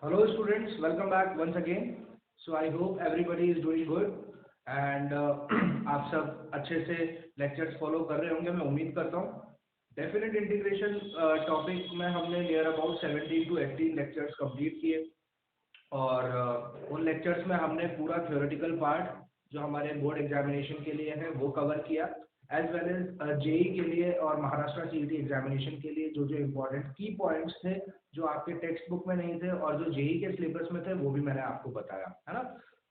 Hello students, welcome back once again. So I hope everybody is doing good and आप सब अच्छे से lectures follow कर रहे होंगे, मैं उम्मीद करता हूँ। डेफिनेट इंटीग्रेशन टॉपिक में हमने near about 17 to 18 lectures complete किए और उन लेक्चर्स में हमने पूरा थ्योरेटिकल पार्ट जो हमारे बोर्ड एग्जामिनेशन के लिए है वो कवर किया, एज वेल एज जेई के लिए और महाराष्ट्र सीईटी एग्जामिनेशन के लिए जो जो इम्पोर्टेंट की पॉइंट्स थे जो आपके टेक्स्ट बुक में नहीं थे और जो जेई के सिलेबस में थे वो भी मैंने आपको बताया, है ना।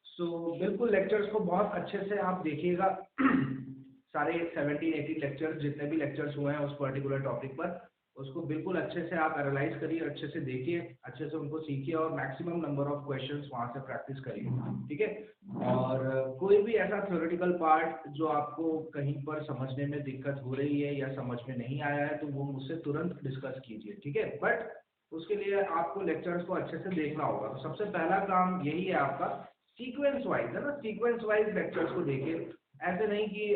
सो बिल्कुल लेक्चर्स को बहुत अच्छे से आप देखिएगा। सारे 17-18 लेक्चर्स जितने भी लेक्चर्स हुए हैं उस पर्टिकुलर टॉपिक पर उसको बिल्कुल अच्छे से आप एनालाइज करिए, अच्छे से देखिए, अच्छे से उनको सीखिए और मैक्सिमम नंबर ऑफ क्वेश्चंस वहां से प्रैक्टिस करिए, ठीक है। और कोई भी ऐसा थ्योरेटिकल पार्ट जो आपको कहीं पर समझने में दिक्कत हो रही है या समझ में नहीं आया है तो वो मुझसे तुरंत डिस्कस कीजिए, ठीक है। बट उसके लिए आपको लेक्चर्स को अच्छे से देखना होगा। तो सबसे पहला काम यही है आपका, सीक्वेंस वाइज, है ना, सीक्वेंस वाइज लेक्चर्स को देखिए। ऐसे नहीं कि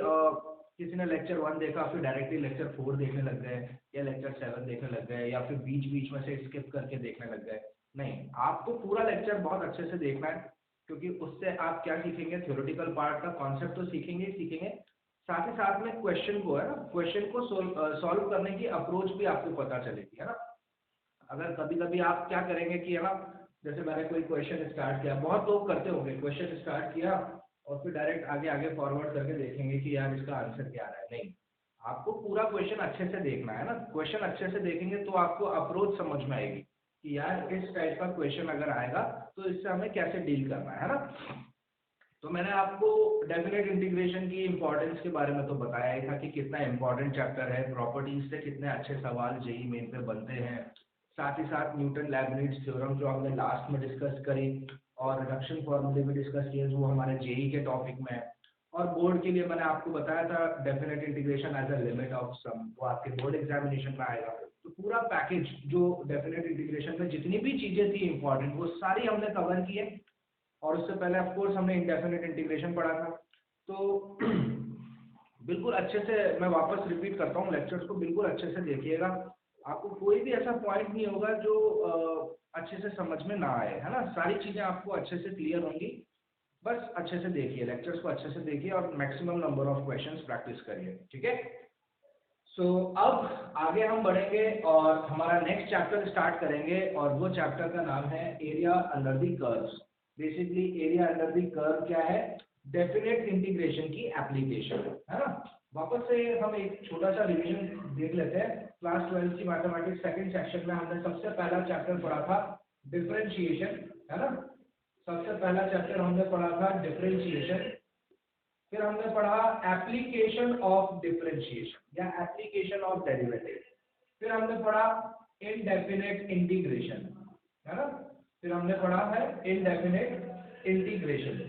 किसी ने लेक्चर 1 देखा फिर डायरेक्टली लेक्चर 4 देखने लग गए या लेक्चर 7 देखने लग गए या फिर बीच बीच में से स्किप करके देखने लग गए। नहीं, आपको पूरा लेक्चर बहुत अच्छे से देखना है, क्योंकि उससे आप क्या सीखेंगे, थ्योरेटिकल पार्ट का कॉन्सेप्ट तो सीखेंगे ही सीखेंगे, साथ ही साथ में क्वेश्चन को, है ना, क्वेश्चन को सॉल्व करने की अप्रोच भी आपको पता चलेगी, है ना। अगर कभी कभी आप क्या करेंगे कि, है ना, जैसे मैंने कोई क्वेश्चन स्टार्ट किया, बहुत लोग करते होंगे, क्वेश्चन स्टार्ट किया और फिर डायरेक्ट आगे आगे फॉरवर्ड करके देखेंगे कि यार इसका आंसर क्या आ रहा है। नहीं, आपको पूरा क्वेश्चन अच्छे से देखना है ना। क्वेश्चन अच्छे से देखेंगे तो आपको अप्रोच समझ में आएगी कि यार इस टाइप का क्वेश्चन अगर आएगा तो इससे हमें कैसे डील करना है ना। तो मैंने आपको डेफिनेट इंटीग्रेशन की इंपॉर्टेंस के बारे में तो बताया ही था कि कितना इंपॉर्टेंट चैप्टर है, प्रॉपर्टीज से कितने अच्छे सवाल जेई मेन पे बनते हैं, साथ ही साथ न्यूटन लैबनिट्ज थ्योरम जो हमने लास्ट में डिस्कस करी और रिडक्शन फॉर्मूले में डिस्कस किए जो हमारे जेई के टॉपिक में है। और बोर्ड के लिए मैंने आपको बताया था definite integration as a limit of sum, वो आपके बोर्ड एग्जामिनेशन में आएगा। तो पूरा पैकेज जो डेफिनेट इंटीग्रेशन में जितनी भी चीजें थी इंपॉर्टेंट वो सारी हमने कवर की है। और उससे पहले ऑफ कोर्स हमने इंडेफिनेट इंटीग्रेशन पढ़ा था। तो बिल्कुल अच्छे से मैं वापस रिपीट करता हूँ, लेक्चर्स को बिल्कुल अच्छे से देखिएगा। आपको कोई भी ऐसा पॉइंट नहीं होगा जो अच्छे से समझ में ना आए, है ना। सारी चीजें आपको अच्छे से क्लियर होंगी। बस अच्छे से देखिए, लेक्चर्स को अच्छे से देखिए और maximum number of questions practice करिए, ठीक है। सो अब आगे हम बढ़ेंगे और हमारा नेक्स्ट चैप्टर स्टार्ट करेंगे और वो चैप्टर का नाम है area under the curves. Basically area under the curve क्या है, डेफिनेट इंटीग्रेशन की एप्लीकेशन, है ना। वापस से हम एक छोटा सा रिवीजन देख लेते हैं। क्लास 12 की मैथमेटिक्स सेकंड सेक्शन में हमने सबसे पहला चैप्टर पढ़ा था डिफरेंशिएशन, है ना। सबसे पहला चैप्टर हमने पढ़ा था डिफरेंशिएशन। फिर हमने पढ़ा एप्लीकेशन ऑफ डिफरेंशिएशन या एप्लीकेशन ऑफ डेरिवेटिव। फिर हमने पढ़ा इनडेफिनेट इंटीग्रेशन, है ना। फिर हमने पढ़ा है इनडेफिनेट इंटीग्रेशन।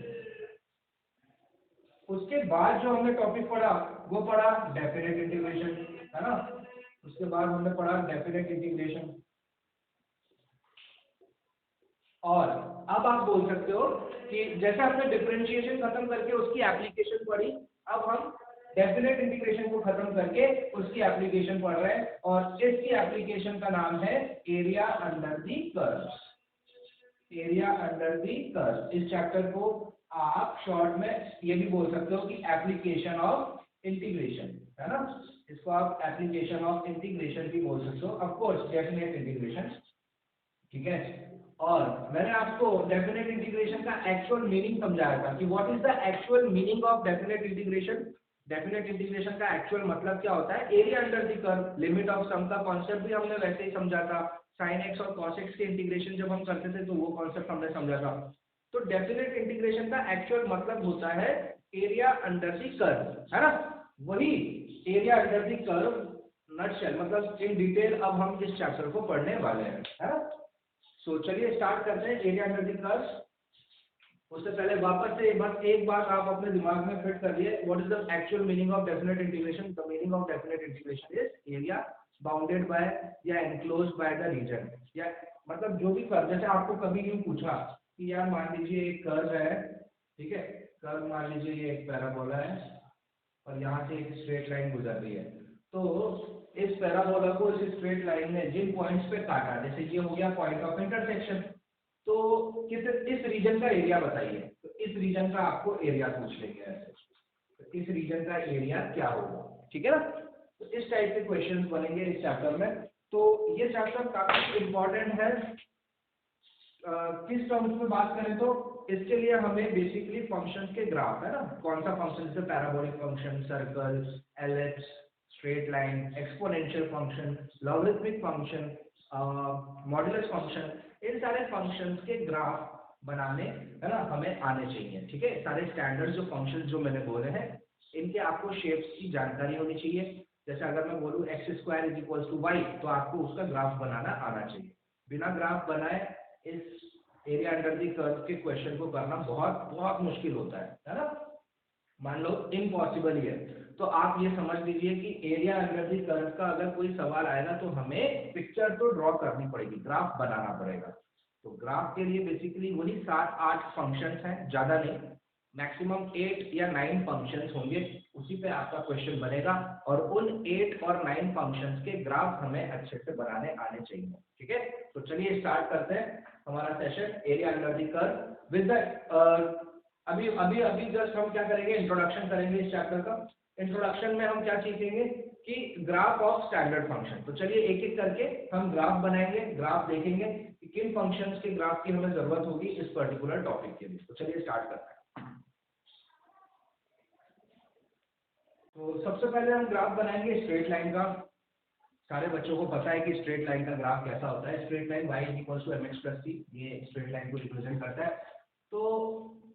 उसके बाद जो हमने टॉपिक पढ़ा वो पढ़ा डेफिनेट इंटीग्रेशन, है ना। उसके बाद हमने पढ़ा डेफिनेट इंटीग्रेशन। और अब आप बोल सकते हो कि जैसे हमने डिफरेंशिएशन खत्म करके उसकी एप्लीकेशन पढ़ी, अब हम डेफिनेट इंटीग्रेशन को खत्म करके उसकी एप्लीकेशन पढ़ रहे हैं और इसकी एप्लीकेशन का नाम है area under the curves. Area under the curves, इस चैप्टर को आप शॉर्ट में ये भी बोल सकते हो कि एप्लीकेशन ऑफ इंटीग्रेशन, है ना। इसको आप एप्लीकेशन ऑफ इंटीग्रेशन भी बोल सकते हो, ऑफ कोर्स डेफिनेट इंटीग्रेशन, ठीक है। और मैंने आपको डेफिनेट इंटीग्रेशन का एक्चुअल मीनिंग समझाया था कि what is the actual meaning of definite integration. Definite integration का एक्चुअल मतलब क्या होता है, area under the curve, limit of sum का कॉन्सेप्ट भी हमने वैसे ही समझा था। साइन एक्स और कॉस एक्स के इंटीग्रेशन जब हम करते थे तो वो कॉन्सेप्ट हमने समझा था। तो डेफिनेट इंटीग्रेशन का एक्चुअल मतलब होता है एरिया अंडर द कर्व, है ना। वही area under the curve nutshell, मतलब इन डिटेल अब हम इस चैप्टर को पढ़ने वाले हैं, है ना। सो चलिए स्टार्ट करते हैं एरिया अंडर द कर्व्स। उससे पहले वापस से बस एक बात आप अपने दिमाग में फिट कर लिए, what is the actual meaning of definite integration. The meaning of definite integration is area bounded by या एनक्लोज्ड बाय द रीजन, या मतलब जो भी कर्व, जैसे आपको कभी यूं पूछा कि यार मान लीजिए एक कर्व है, ठीक है, कर्व मान लीजिए ये एक पैराबोला है और यहाँ से एक स्ट्रेट लाइन गुजर रही है। तो इस पैराबोला को इस स्ट्रेट लाइन में जिन पॉइंट्स पे काटा, जैसे ये हो गया पॉइंट ऑफ इंटरसेक्शन, तो इस रीजन का एरिया बताइए, तो इस रीजन का आपको एरिया पूछ लेंगे ऐसे, तो इस रीजन का एरिया क्या होगा, ठीक है ना। तो इस टाइप के क्वेश्चंस बनेंगे इस चैप्टर में। तो ये चैप्टर काफी इंपॉर्टेंट है। किस टर्म्स में बात करें तो इसके लिए हमें बेसिकली फंक्शंस के ग्राफ है ना, कौन सा फंक्शन, जैसे parabolic function, circle, ellipse, straight line, exponential function, logarithmic function, modulus function, इन सारे फंक्शंस के ग्राफ बनाने है ना हमें आने चाहिए, ठीक है। सारे स्टैंडर्ड जो फंक्शंस जो मैंने बोले हैं इनके आपको शेप्स की जानकारी होनी चाहिए। जैसे अगर मैं बोलूँ x² = y, तो आपको उसका ग्राफ बनाना आना चाहिए। बिना ग्राफ बनाए इस एरिया अंडर द कर्व के क्वेश्चन को करना बहुत बहुत मुश्किल होता है ना, मान लो इम्पॉसिबल ही है। तो आप ये समझ लीजिए कि एरिया अंडर द कर्व का अगर कोई सवाल आएगा तो हमें पिक्चर तो ड्रॉ करनी पड़ेगी, ग्राफ बनाना पड़ेगा। तो ग्राफ के लिए बेसिकली वही 7-8 फंक्शंस हैं, ज्यादा नहीं, मैक्सिमम 8 या 9 फंक्शंस होंगे, उसी पे आपका क्वेश्चन बनेगा। और उन 8 और 9 फंक्शंस के ग्राफ हमें अच्छे से बनाने आने चाहिए, ठीक है। तो चलिए स्टार्ट करते हैं हमारा session area under the curve with the अभी अभी अभी जस्ट हम क्या करेंगे, इंट्रोडक्शन करेंगे इस चैप्टर का। इंट्रोडक्शन में हम क्या सीखेंगे कि ग्राफ ऑफ स्टैंडर्ड फंक्शन। तो चलिए एक एक करके हम ग्राफ बनाएंगे, ग्राफ देखेंगे कि किन फंक्शंस के ग्राफ की हमें जरूरत होगी इस पर्टिकुलर टॉपिक के लिए। तो चलिए स्टार्ट करते हैं। तो सबसे पहले हम ग्राफ बनाएंगे स्ट्रेट लाइन का। सारे बच्चों को पता है कि स्ट्रेट लाइन का ग्राफ कैसा होता है। Straight line y = mx + c, ये स्ट्रेट लाइन को रिप्रेजेंट करता है। तो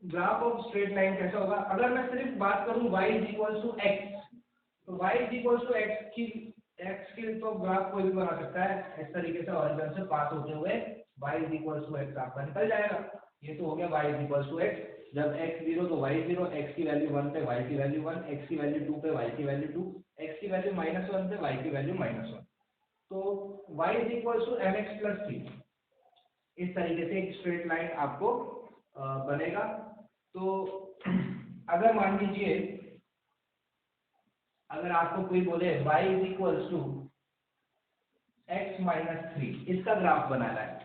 ग्राफ ऑफ स्ट्रेट लाइन कैसा होगा, अगर मैं सिर्फ बात करूं y = x, तो y = x की तो ग्राफ कोई भी बना सकता है इस तरीके से, ऑरिजिन से पास होते हुए y = x आपका निकल जाएगा। ये तो हो गया y = x। जब x 0 तो y 0, x की वैल्यू 1 पे y की वैल्यू 1, x की वैल्यू 2 पे y की वैल्यू 2, x की वैल्यू -1 पे y की वैल्यू -1। तो y = mx + c, इस तरीके से एक स्ट्रेट लाइन आपको बनेगा। तो अगर मान लीजिए अगर आपको कोई बोले y = x - 3, इसका ग्राफ बनाना है,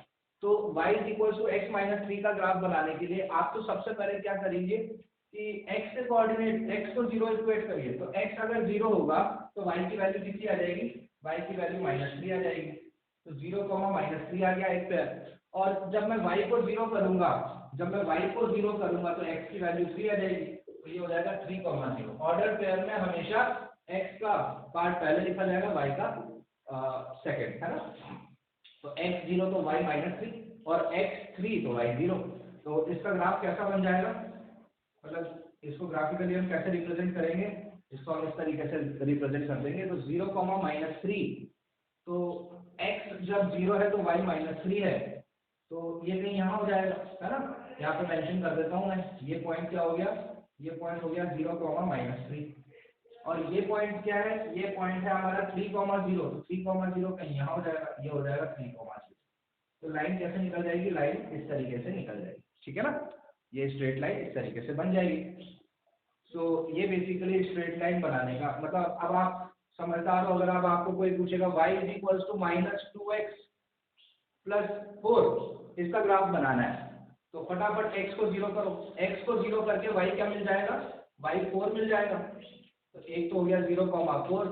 तो y = x - 3 का ग्राफ बनाने के लिए आप तो सबसे पहले क्या करेंगे कि x के कोऑर्डिनेट, x को 0 इक्वेट करिए। तो x अगर 0 होगा तो y की वैल्यू कितनी आ जाएगी, y की वैल्यू -3 आ जाएगी। तो 0, -3 आ गया एक पेयर। और जब मैं y को 0 करूंगा, तो x की वैल्यू 3 आ जाएगी। तो ये हो जाएगा 3, 0। ऑर्डर पेयर में हमेशा x का पार्ट पहले लिखा जाएगा, y का सेकंड, है ना। तो x 0 तो y -3, और x 3 तो y 0। तो इसका ग्राफ कैसा बन जाएगा, मतलब इसको ग्राफिकली हम कैसे रिप्रेजेंट करेंगे, इसको हम इस तरीके से रिप्रेजेंट कर देंगे। तो 0, -3, तो x जब 0 है तो y -3 है, तो ये कहीं यहाँ हो जाएगा, है ना। यहाँ पे मेंशन कर देता हूँ मैं, ये पॉइंट क्या हो गया, ये पॉइंट हो गया 0, -3। और ये पॉइंट क्या है, ये पॉइंट है हमारा 3, 0। तो 3, 0 कहीं यहाँ हो जाएगा, ये हो जाएगा 3, 0। तो लाइन कैसे निकल जाएगी, लाइन इस तरीके से निकल जाएगी, ठीक है ना। ये स्ट्रेट लाइन इस तरीके से बन जाएगी। सो ये बेसिकली स्ट्रेट लाइन बनाने का मतलब, अब आप समझदार हो, अगर अब आपको कोई पूछेगा y = -2x + 4, इसका ग्राफ बनाना है, तो फटाफट x को 0 करो, x को 0 करके y क्या मिल जाएगा, y 4 मिल जाएगा। तो एक तो हो गया 0, 4,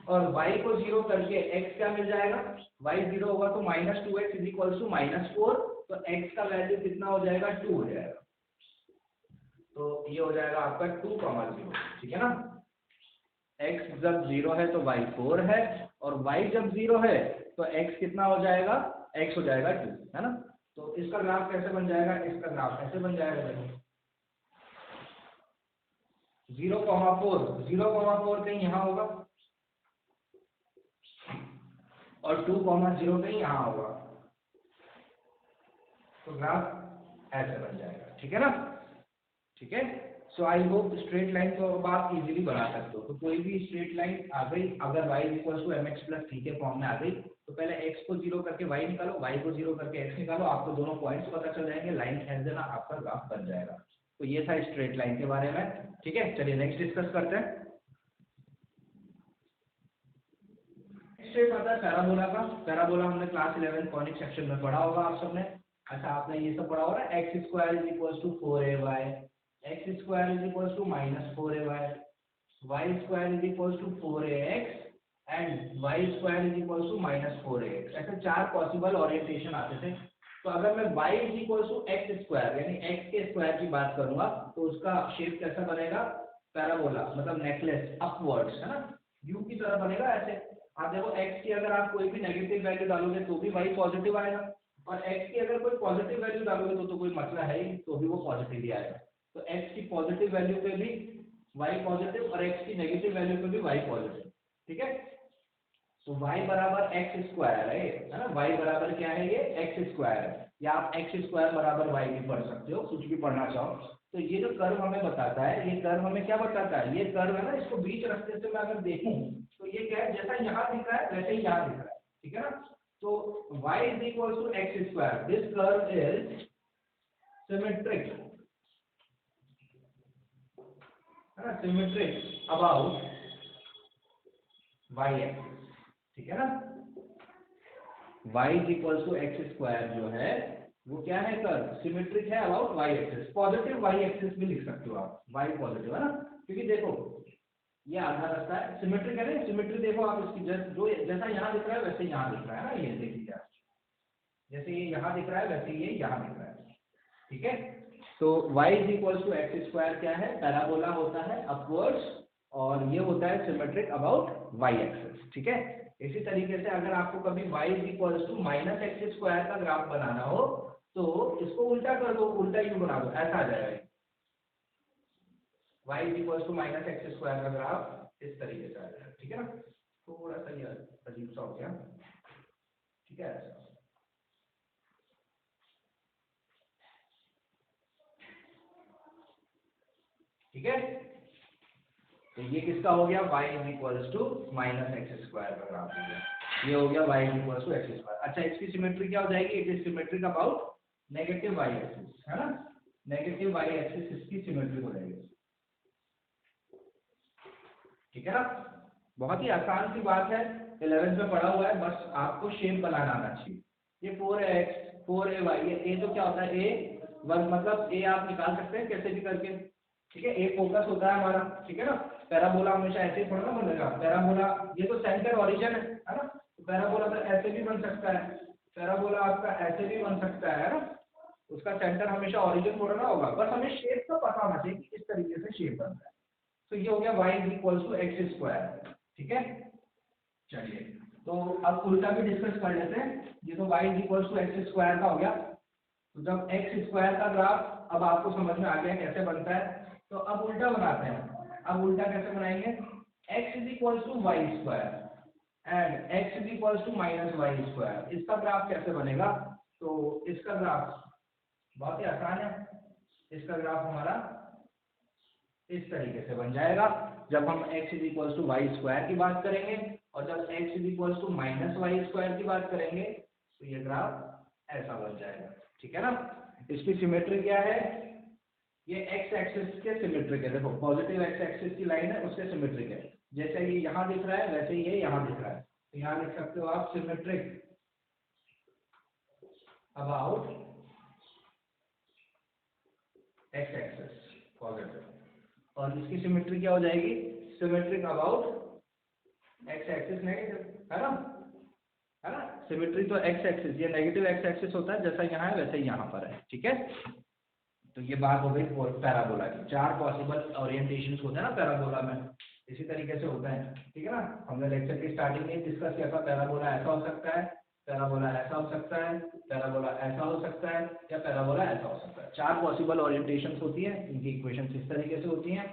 और y को 0 करके x क्या मिल जाएगा, y 0 होगा तो -2x = -4, तो x का वैल्यू कितना हो जाएगा, 2 हो जाएगा। तो ये हो जाएगा आपका 2, 0, ठीक है ना। x जब 0 है तो y 4 है, और y जब 0 है तो x कितना हो जाएगा, x हो जाएगा 2, है ना। तो इसका ग्राफ कैसे बन जाएगा, इसका ग्राफ ऐसे बन जाएगा, देखो 0, 4 कहीं यहाँ होगा, और 2, 0 कहीं यहाँ होगा। तो ग्राफ ऐसे बन जाएगा, ठीक है ना, ठीक है। सो आई होप स्ट्रेट लाइन को अब आप इजीली बना सकते हो। तो कोई भी स्ट्रेट लाइन आ गई, अगर y = mx + c के फॉर्म में आ गई, तो पहले x को 0 करके y निकालो, y को 0 करके x निकालो, आपको दोनों पॉइंट्स पता चल जाएंगे, लाइन खींच देना, आपका ग्राफ बन जाएगा। तो ये था स्ट्रेट लाइन के बारे में, ठीक है। चलिए नेक्स्ट डिस्कस करते हैं। शेप आता है पैराबोला का। पैराबोला हमने क्लास 11 कॉनिक सेक्शन में पढ़ा होगा आप सबने। अच्छा आपने ये सब पढ़ा होगा, x square is equal to 4ay, x square is equal to -4ay, y square is equal to 4ax and y square is equal to -4ax। ऐसे चार पॉसिबल ओरिएंटेशन आते थे। तो अगर मैं y is equal to x square यानी x के square की बात करूंगा तो उसका शेप कैसा बनेगा, पैराबोला, मतलब नेकलेस अपवर्ड्स, है ना, यू की तरह बनेगा ऐसे। आप देखो x की अगर आप कोई भी नेगेटिव वैल्यू डालोगे तो भी y पॉजिटिव आएगा, और x की अगर कोई पॉजिटिव वैल्यू डालोगे तो कोई मसला है ही, तो भी वो पॉजिटिव ही आएगा। तो x की पॉजिटिव वैल्यू पे भी y पॉजिटिव और x की नेगेटिव वैल्यू पे भी y पॉजिटिव, ठीक है। तो y बराबर एक्स स्क्वायर है ना, y बराबर क्या है, ये एक्स स्क्वायर है, या आप एक्स स्क्वायर बराबर y भी पढ़ सकते हो, कुछ भी पढ़ना चाहो। तो ये जो कर्व हमें बताता है, ये कर्व हमें क्या बताता है, ये कर्व है ना, इसको बीच रास्ते से मैं अगर देखूं तो ये क्या है, जैसा यहाँ दिख रहा है वैसे ही यहाँ दिख रहा है, ठीक है ना। तो y is equal to x square, this curve is symmetric, है ना, सिमेट्रिक अबाउट y एक्सिस, ठीक है ना। y is equal to x square जो है वो क्या है, कर्व सिमेट्रिक है about y axis, positive y axis भी लिख सकते हो आप, y पॉजिटिव, है ना, क्योंकि देखो ये आधा रास्ता है, सिमेट्रिक है ना, सिमेट्री देखो आप इसकी, जो जैसा यहाँ दिख रहा है वैसे यहाँ दिख रहा है ना, ये देखिए आप, जैसे ये यहाँ दिख रहा है वैसे ये यहाँ दिख रहा है, ठीक है। तो y is equal to x square क्या है, पैराबोला होता है अपवर्ड्स, और ये होता है सिमेट्रिक अबाउट y एक्सिस, ठीक है। इसी तरीके से अगर आपको कभी y is equal to minus x square का ग्राफ बनाना हो तो इसको उल्टा कर दो, उल्टा यू बना दो, ऐसा आ जाएगा, y is equal to minus x square का ग्राफ इस तरीके से आ जाएगा, ठीक है ना। थोड़ा सा ये अजीब सा हो गया, ठीक है, ऐसा, ठीक है। तो ये किसका हो गया, y is equal to minus x square का ग्राफ हो गया, ये हो गया y is equal to x square. अच्छा इसकी सिमेट्री क्या हो जाएगी, it is symmetric about negative y axis, है ना, नेगेटिव y एक्सिस इसकी सिमेट्री हो जाएगी, ठीक है ना। बहुत ही आसान सी बात है, 11th में पढ़ा हुआ है, बस आपको शेप बनाना आना चाहिए। ये 4x 4ay, ये a तो क्या होता है, a वर्ग, मतलब a आप निकाल सकते हैं कैसे भी करके, ठीक है, a फोकस होता है हमारा, ठीक है ना। पैराबोला हमेशा ऐसे ही पढ़ना बनेगा, पैराबोला ये तो सेंटर ओरिजिन है ना, तो पैराबोला तो ऐसे भी बन सकता है, पैराबोला आपका ऐसे भी बन सकता है ना, उसका सेंटर हमेशा ओरिजिन पढ़ना होगा, बस हमें शेप तो पता होना चाहिए कि किस तरीके से शेप बनता है। तो ये हो गया y is equal to x square, ठीक है। चलिए तो अब उल्टा भी डिस्कस कर लेते हैं, ये तो y is equal to x square का हो गया। तो जब एक्स स्क्वायर का ग्राफ अब आपको समझ में आ गया कैसे बनता है, तो अब उल्टा बनाते हैं। अब उल्टा कैसे बनाएंगे, x is equal to y square and x is equal to minus y square, इसका ग्राफ कैसे बनेगा। तो इसका ग्राफ बहुत ही आसान है, इसका ग्राफ हमारा इस तरीके से बन जाएगा, जब हम x is equal to y square की बात करेंगे और जब x is equal to minus y square की बात करेंगे तो ये ग्राफ ऐसा बन जाएगा, ठीक है ना। इसकी सिमेट्री क्या है, ये x एक्सिस के सिमेट्रिक है, देखो पॉजिटिव x एक्सिस की लाइन है उसके सिमेट्रिक है, जैसे ये यहाँ दिख रहा है वैसे ये यहाँ दिख रहा है, तो यहाँ लिख सकते हो आप symmetric about x axis positive, और इसकी सिमेट्री क्या हो जाएगी, symmetric about x axis negative, है ना, सिमेट्री तो x एक्सिस, ये नेगेटिव x एक्सिस होता है, जैसा यहाँ है वैसे ही यहाँ पर है, ठीक है। तो ये बात हो गई पैराबोला की, चार पॉसिबल ओरिएंटेशंस होते हैं ना पैराबोला में, इसी तरीके से होता है, ठीक है ना। हमने लेक्चर की स्टार्टिंग में डिस्कस किया था, पैराबोला ऐसा हो सकता है, पैराबोला ऐसा हो सकता है, पैराबोला ऐसा हो सकता है, या पैराबोला ऐसा हो सकता है, चार पॉसिबल ओरिएंटेशंस होती है, इनकी इक्वेशंस इस तरीके से होती हैं।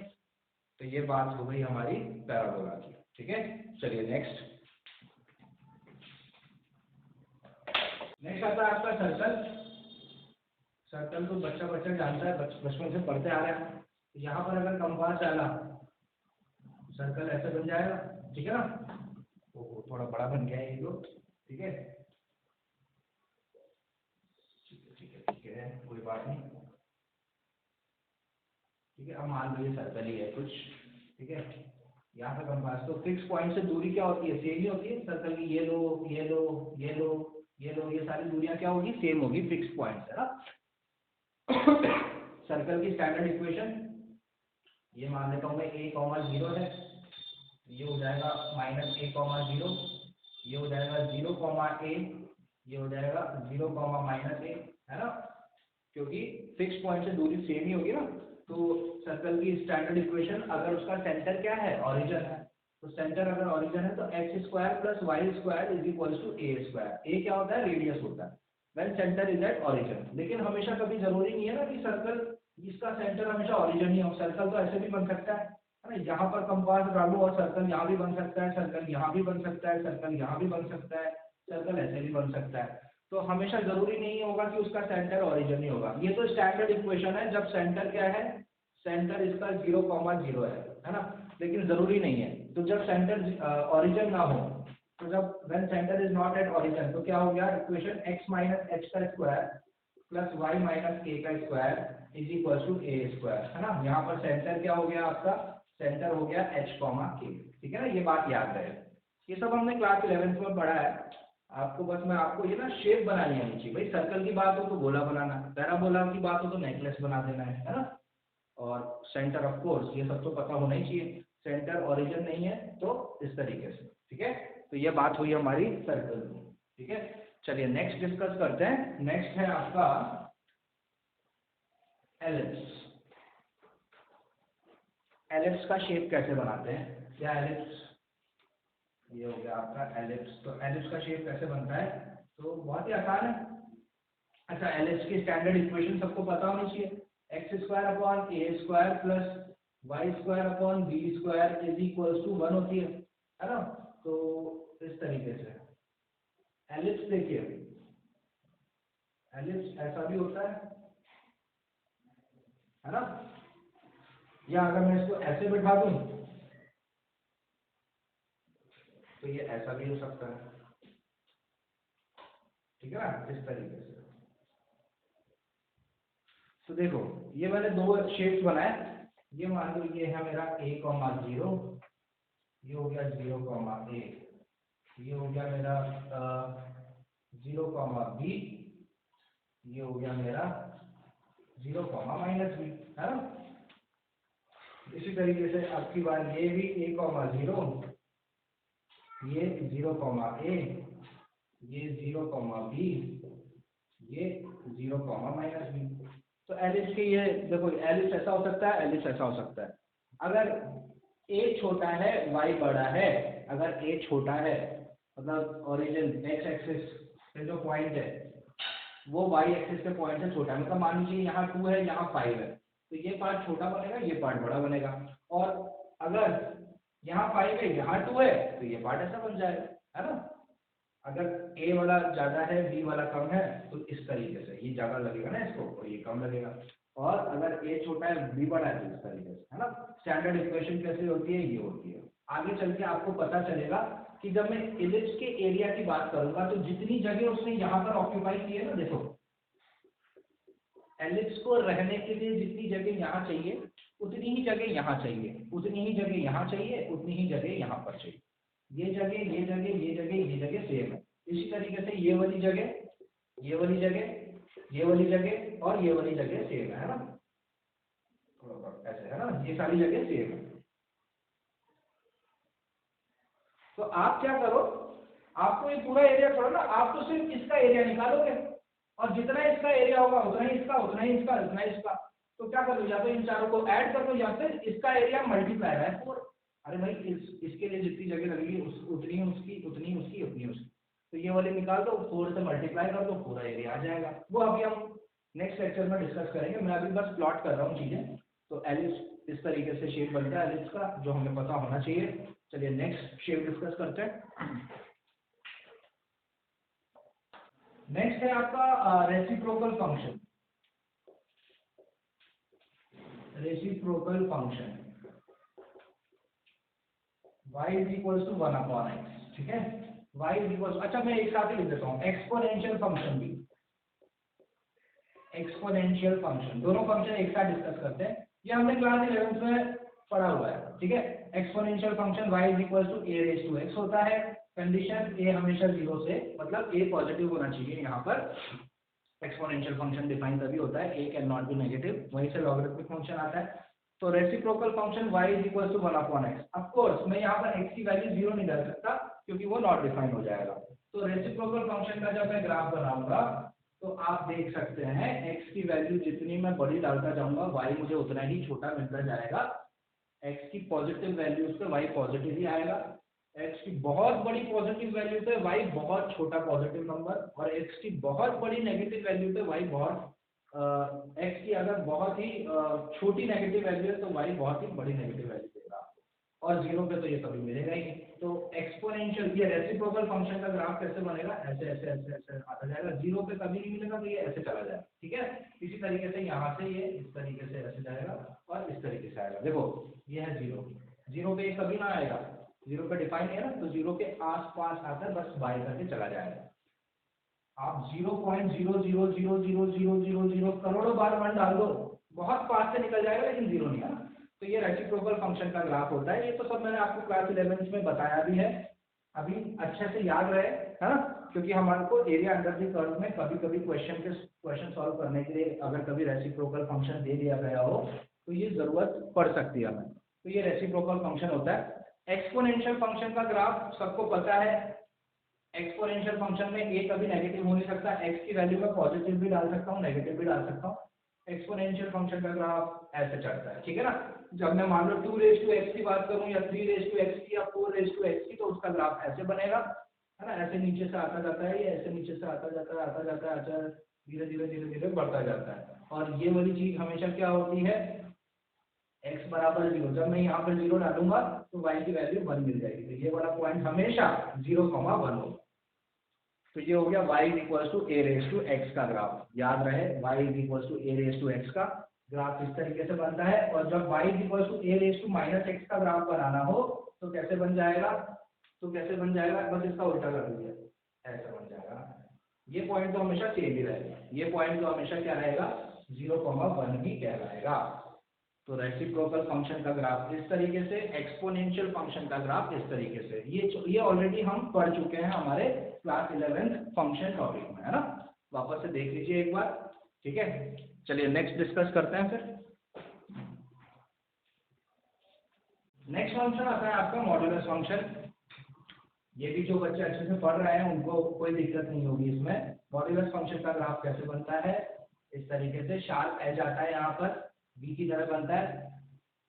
तो ये बात हो गई हमारी पैराबोला की, ठीक है। चलिए नेक्स्ट आता है आपका सर्कल। सर्कल तो बच्चा बच्चा जानता है, बचपन से पढ़ते आ रहे हैं। तो यहाँ पर अगर कंपास डाला सर्कल ऐसे बन जाएगा, ठीक है ना। वो थोड़ा बड़ा बन गया है ये तो, ठीक है, ठीक है, कोई बात नहीं, ठीक है। अब मान लो ये सर्कल ही है कुछ, ठीक है, यहाँ पे कंपास, तो फिक्स पॉइंट से दूरी क्या होती है, सेम ही होती है सर्कल की, ये लो ये लो ये लो, ये लो, ये सारी दूरियां क्या होगी, सेम होगी, फिक्स पॉइंट्स है ना। सर्कल की स्टैंडर्ड इक्वेशन ये मान लेता हूँ मैं a,0 है, ये हो जाएगा -a,0, ये हो जाएगा 0,a, ये हो जाएगा 0,-a, है ना, क्योंकि फिक्स पॉइंट से दूरी सेम ही होगी ना। तो सर्कल की स्टैंडर्ड इक्वेशन, अगर उसका सेंटर क्या है, ओरिजिन है, तो सेंटर अगर ओरिजिन है तो x² + y² = a²। a क्या होता है, रेडियस होता है when centre is at origin. लेकिन हमेशा कभी जरूरी नहीं है ना कि सर्कल इसका सेंटर हमेशा ओरिजिन ही हो। सर्कल तो ऐसे भी बन सकता है ना, यहाँ पर कंपास डालो और सर्कल यहाँ भी बन सकता है, सर्कल यहाँ भी बन सकता है, सर्कल यहाँ भी बन सकता है, सर्कल ऐसे भी बन सकता है। तो हमेशा जरूरी नहीं होगा कि उसका सेंटर ओरिजिन ही होगा। ये तो स्टैंडर्ड इक्वेशन है जब सेंटर क्या है, सेंटर इसका 0,0 है ना, लेकिन जरूरी नहीं है। तो जब सेंटर ओरिजिन ना हो, तो जब when centre is not at origin, तो क्या हो गया equation, x - h² + y - k² = a², है ना। यहाँ पर सेंटर क्या हो गया आपका, सेंटर हो गया h, k, ठीक है ना। ये बात याद रहे, ये सब हमने क्लास 11th में पढ़ा है। आपको बस मैं आपको ये ना शेप बनानी आनी चाहिए भाई। सर्कल की बात हो तो गोला बनाना, पैराबोला की बात हो तो नेकलेस बना देना है ना। और सेंटर ऑफ कोर्स ये सब तो पता होना ही चाहिए। सेंटर ओरिजिन नहीं है तो इस तरीके से, ठीक है। तो ये बात हुई हमारी सर्कल की, ठीक है। चलिए नेक्स्ट डिस्कस करते हैं। नेक्स्ट है आपका एलिप्स। एलिप्स का शेप कैसे बनाते हैं, या एलिप्स, ये हो गया आपका एलिप्स। तो एलिप्स का शेप कैसे बनता है, तो बहुत ही आसान है। अच्छा, एलिप्स की स्टैंडर्ड इक्वेशन सबको पता होनी चाहिए, x² / a² + y² / b² = 1 होती है ना। तो इस तरीके से एलिप्स देखिए, एलिप्स ऐसा भी होता है ना, या अगर मैं इसको ऐसे बिठा दूं तो ये ऐसा भी हो सकता है, ठीक है ना, इस तरीके से। तो देखो ये मैंने दो शेप्स बनाए, ये मान लो ये है मेरा a, 0, ये हो गया 0,a, ये हो गया मेरा 0,b, ये हो गया मेरा 0,-b, है ना। इसी तरीके से अब की बार ये भी a, 0, ये 0,a, ये 0,b, ये 0,-b। तो एलिप्स के ये देखो, एलिप्स ऐसा हो सकता है, एलिप्स ऐसा हो सकता है। अगर a छोटा है y बड़ा है, अगर a छोटा है मतलब ओरिजिन x एक्सिस पे जो पॉइंट है वो y एक्सिस के पॉइंट से छोटा है, मतलब मान लीजिए यहाँ 2 है, यहाँ 5 है, तो ये पार्ट छोटा बनेगा, ये पार्ट बड़ा बनेगा। और अगर यहाँ 5 है, यहाँ 2 है, तो ये पार्ट ऐसा बन जाएगा, है ना। अगर a वाला ज्यादा है, b वाला कम है, तो इस तरीके से ये ज्यादा लगेगा ना इसको, और ये कम लगेगा। और अगर a छोटा है, b बड़ा है, तो इस तरीके से, है ना। स्टैंडर्ड इक्वेशन कैसे होती है, ये होती है। आगे चल के आपको पता चलेगा कि जब मैं इलिप्स के एरिया की बात करूंगा, तो जितनी जगह उसने यहाँ पर ऑक्यूपाई की है ना, देखो एलिप्स को रहने के लिए जितनी जगह यहाँ चाहिए, उतनी ही जगह यहाँ चाहिए, उतनी ही जगह यहाँ चाहिए, उतनी ही जगह यहाँ पर चाहिए। ये जगह, ये जगह, ये जगह, ये जगह सेम है। इसी तरीके से ये वाली जगह, ये वाली जगह, ये वाली जगह और ये वाली जगह सेम है ना, ऐसे, है ना, ये सारी जगह सेम है। तो आप क्या करो, आपको ये पूरा एरिया छोड़ो ना, आप तो सिर्फ इसका एरिया निकालोगे, और जितना इसका एरिया होगा उतना ही इसका, उतना ही इसका, उतना ही इसका। तो क्या करो, या तो इन चारों को ऐड कर दो, या फिर इसका एरिया मल्टीप्लाई है 4। अरे भाई इसके लिए जितनी जगह लगेगी उतनी ही उसकी, उतनी ही उसकी, उतनी ही उसकी। तो ये वाले निकाल दो, 4 से मल्टीप्लाई कर दो, पूरा एरिया आ जाएगा। वो अभी हम नेक्स्ट लेक्चर में डिस्कस करेंगे, मैं अभी बस प्लॉट कर रहा हूँ चीजें। तो एलिप्स इस तरीके से शेप बनता है एलिप्स का, जो हमें पता होना चाहिए। चलिए नेक्स्ट शेप डिस्कस करते हैं। नेक्स्ट है आपका reciprocal function. Reciprocal function y = 1/x, ठीक है। y = अच्छा मैं एक साथ ही लिख देता हूँ, एक्सपोनेंशियल फंक्शन भी, एक्सपोनेंशियल फंक्शन, दोनों फंक्शन एक साथ डिस्कस करते हैं। ये हमने क्लास 11th में पढ़ा हुआ है, ठीक है। एक्सपोनेंशियल फंक्शन y = a⁻x होता है, कंडीशन ए हमेशा 0 से, मतलब ए पॉजिटिव होना चाहिए यहाँ पर। एक्सपोनेंशियल फंक्शन डिफाइन तभी होता है, a can not be negative, वहीं से लॉगरिथमिक फंक्शन आता है। तो reciprocal function y is equal to 1/x। Of course मैं यहाँ पर x की वैल्यू 0 नहीं डाल सकता क्योंकि वो नॉट डिफाइन हो जाएगा। तो रेसिप्रोकल फंक्शन का जब मैं ग्राफ बनाऊंगा तो आप देख सकते हैं x की वैल्यू जितनी मैं बड़ी डालता जाऊंगा y मुझे उतना ही छोटा मिलता जाएगा। x की पॉजिटिव वैल्यूज पे y पॉजिटिव ही आएगा, x की बहुत बड़ी पॉजिटिव वैल्यू पे y बहुत छोटा पॉजिटिव नंबर, और x की बहुत बड़ी नेगेटिव वैल्यू पे y बहुत x की अगर बहुत ही छोटी नेगेटिव वैल्यू है तो y बहुत ही बड़ी नेगेटिव वैल्यू देगा आपको, और 0 पे तो ये कभी मिलेगा ही नहीं। तो एक्सपोनेंशियल ये रेसिप्रोकल फंक्शन का ग्राफ कैसे बनेगा, ऐसे ऐसे ऐसे ऐसे आता जाएगा, 0 पे कभी नहीं मिलेगा तो ये ऐसे चला जाएगा, ठीक है। इसी तरीके से यहाँ से ये इस तरीके से ऐसे जाएगा और इस तरीके से आएगा। देखो ये है 0, 0 पे ये कभी ना आएगा, 0 पे डिफाइन है ना, तो 0 के आस पास आकर बस बाय करके चला जाएगा। आप 0.0000000 करोड़ों बार 1 डाल दो, बहुत पास से निकल जाएगा, लेकिन 0 नहीं आना। तो ये रेसिप्रोकल फंक्शन का ग्राफ होता है। ये तो सब मैंने आपको क्लास 11 में बताया भी है, अभी अच्छे से याद रहे, है ना, क्योंकि हमारे को एरिया अंडर द कर्व में कभी कभी क्वेश्चन सॉल्व करने के लिए अगर कभी रेसिप्रोकल फंक्शन दे दिया गया हो तो ये जरूरत पड़ सकती है हमें। तो ये रेसिप्रोकल फंक्शन होता है। एक्सपोनेंशियल फंक्शन का ग्राफ सबको पता है, एक्सपोनेंशियल फंक्शन में a कभी नेगेटिव हो नहीं सकता, x की वैल्यू में पॉजिटिव भी डाल सकता हूँ, नेगेटिव भी डाल सकता हूँ। एक्सपोनेंशियल फंक्शन का ग्राफ ऐसे चढ़ता है, ठीक है ना। जब मैं मान लो 2x की बात करूँ या 3x की या 4x की, तो उसका ग्राफ ऐसे बनेगा, है ना, ऐसे नीचे से आता जाता है, ये ऐसे नीचे से आता जाता है, आता जाता है, अच्छा धीरे धीरे धीरे धीरे बढ़ता जाता है। और ये वाली चीज हमेशा क्या होती है, x बराबर 0, जब मैं यहाँ पर 0 डालूंगा तो y की वैल्यू 1 मिल जाएगी, तो ये वाला पॉइंट हमेशा 0,1 होगा। तो ये हो गया y equal to a raise to x का ग्राफ, याद रहे y equal to a raise to x का ग्राफ इस तरीके से बनता है। और जब y equal to a raise to minus x का ग्राफ बनाना हो तो कैसे बन जाएगा, बस इसका उल्टा कर दीजिए, ऐसा बन जाएगा। ये पॉइंट तो हमेशा सेम ही रहेगा, ये पॉइंट तो हमेशा क्या रहेगा, 0,1 ही कहलाएगा। तो रेसिप्रोकल फंक्शन का ग्राफ इस तरीके से, एक्सपोनेंशियल फंक्शन का ग्राफ इस तरीके से। ये ऑलरेडी हम पढ़ चुके हैं हमारे क्लास 11 फंक्शन टॉपिक में, है ना, वापस से देख लीजिए एक बार, ठीक है। चलिए नेक्स्ट डिस्कस करते हैं। फिर नेक्स्ट फंक्शन आता है आपका मॉड्यूलस फंक्शन। ये भी जो बच्चे अच्छे से पढ़ रहे हैं उनको कोई दिक्कत नहीं होगी इसमें। मॉड्यूलस फंक्शन का ग्राफ कैसे बनता है, इस तरीके से शार्प एज आता है, यहाँ पर b की तरह बनता है।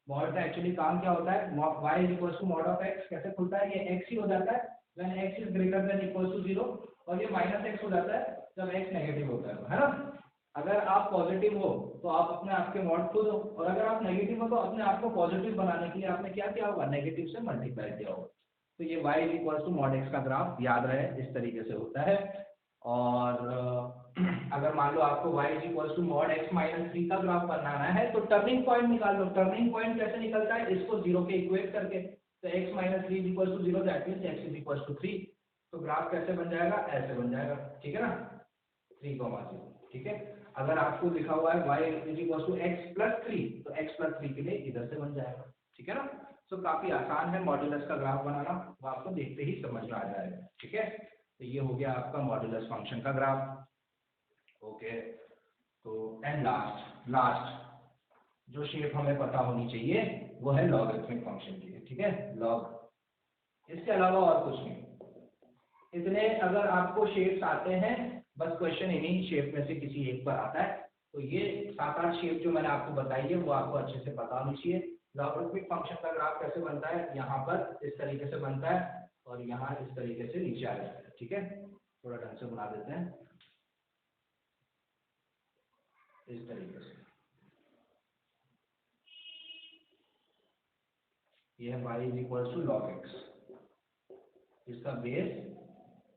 मॉड का एक्चुअली काम क्या होता है, y is equal to mod of x कैसे खुलता है, ये x ही हो जाता है when x is greater than equal to 0, और ये माइनस x हो जाता है जब x नेगेटिव होता है ना। अगर आप पॉजिटिव हो तो आप अपने आप के मॉड खुद हो, और अगर आप नेगेटिव हो तो अपने आप को पॉजिटिव बनाने के लिए आपने क्या किया होगा, नेगेटिव से मल्टीप्लाई किया होगा। तो ये y is equal to mod x का ग्राफ याद रहे इस तरीके से होता है। और अगर मान लो आपको y is equal to mod x minus 3 का ग्राफ बनाना है तो टर्निंग पॉइंट निकाल लो। टर्निंग पॉइंट कैसे निकलता है, इसको 0 के इक्वेट करके, तो x minus 3 is equal to 0, that means x is equal to 3। तो ग्राफ कैसे बन जाएगा, ऐसे बन जाएगा, ठीक है ना, 3,0, ठीक है। अगर आपको लिखा हुआ है y is equal to x plus 3, तो x प्लस 3 के लिए इधर से बन जाएगा, ठीक है ना। तो काफी आसान है मॉड्यूलस का ग्राफ बनाना, वो आपको देखते ही समझ में आ जाएगा, ठीक है। तो ये हो गया आपका मॉड्यूलस फंक्शन का ग्राफ, ओके। तो एंड लास्ट जो शेप हमें पता होनी चाहिए वो है लॉगरिथमिक फंक्शन की, ठीक है, लॉग, इसके अलावा और कुछ नहीं। इतने अगर आपको शेप्स आते हैं, बस क्वेश्चन इन्हीं शेप में से किसी एक पर आता है, तो ये 7-8 शेप जो मैंने आपको बताई है वो आपको अच्छे से पता होनी चाहिए। लॉगरिथमिक फंक्शन का ग्राफ कैसे बनता है, यहाँ पर इस तरीके से बनता है और यहाँ इस तरीके से नीचे आ जाता है, ठीक है। थोड़ा ढंग से बना देते हैं इस तरीके से। ये है y is equal to log x, इसका बेस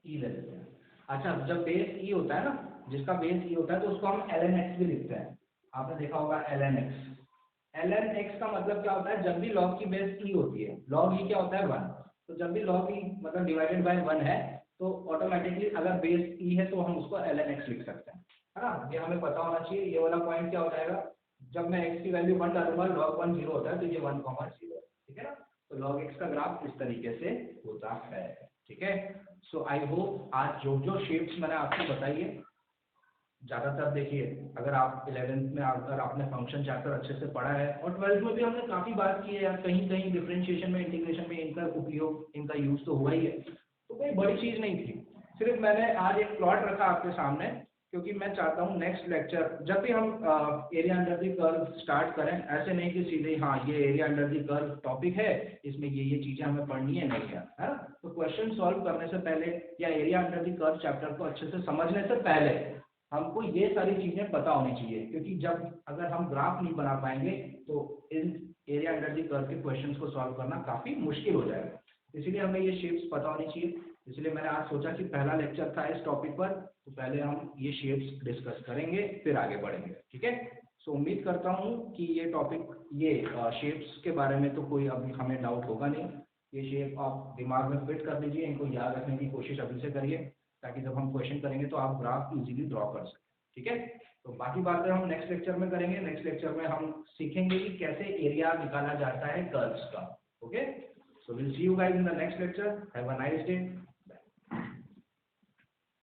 e ले लेते हैं। अच्छा, जब बेस e होता है ना, जिसका बेस e होता है तो उसको हम ln x भी लिखते हैं, आपने देखा होगा ln x। ln x का मतलब क्या होता है, जब भी log की बेस e होती है, log e क्या होता है 1, तो जब भी log e मतलब डिवाइडेड बाय 1 है तो ऑटोमेटिकली अगर बेस e है तो हम उसको ln x लिख सकते हैं, है ना। ये हमें पता होना चाहिए। ये वाला पॉइंट क्या हो जाएगा, जब मैं x की वैल्यू 1 डालूंगा, log 1 0 होता है तो ये 1,0 है, ठीक है ना। तो log x का ग्राफ इस तरीके से होता है, ठीक है। सो आई होप आज जो जो शेप्स मैंने आपको बताई है, ज़्यादातर देखिए, अगर आप 11th में अगर आपने फंक्शन चैप्टर अच्छे से पढ़ा है और 12th में भी हमने काफ़ी बात की है यार, कहीं कहीं डिफरेंशिएशन में, इंटीग्रेशन में इनका उपयोग, इनका यूज़ तो हुआ ही है, तो कोई बड़ी चीज़ नहीं थी। सिर्फ मैंने आज एक प्लॉट रखा आपके सामने, क्योंकि मैं चाहता हूँ नेक्स्ट लेक्चर जब भी हम area under the curve start करें, ऐसे नहीं कि सीधे हाँ ये area under the curve topic है, इसमें ये चीज़ें हमें पढ़नी है, नहीं है ना। तो क्वेश्चन सॉल्व करने से पहले या area under the curve chapter को अच्छे से समझने से पहले हमको ये सारी चीज़ें पता होनी चाहिए, क्योंकि जब अगर हम ग्राफ नहीं बना पाएंगे तो इन एरिया अंडर द कर्व के क्वेश्चंस को सॉल्व करना काफ़ी मुश्किल हो जाएगा। इसीलिए हमें ये शेप्स पता होनी चाहिए। इसलिए मैंने आज सोचा कि पहला लेक्चर था इस टॉपिक पर, तो पहले हम ये शेप्स डिस्कस करेंगे, फिर आगे बढ़ेंगे, ठीक है। सो उम्मीद करता हूँ कि ये टॉपिक, ये शेप्स के बारे में तो कोई अभी हमें डाउट होगा नहीं। ये शेप आप दिमाग में फिट कर लीजिए, इनको याद रखने की कोशिश अभी से करिए, ताकि जब हम क्वेश्चन करेंगे तो आप ग्राफ इजीली ड्रॉ कर सकें, ठीक है। तो बाकी बातें हम नेक्स्ट लेक्चर में करेंगे। नेक्स्ट लेक्चर में हम सीखेंगे कि कैसे एरिया निकाला जाता है कर्व्स का, okay. So will see you guys in the next lecture. Have a nice day.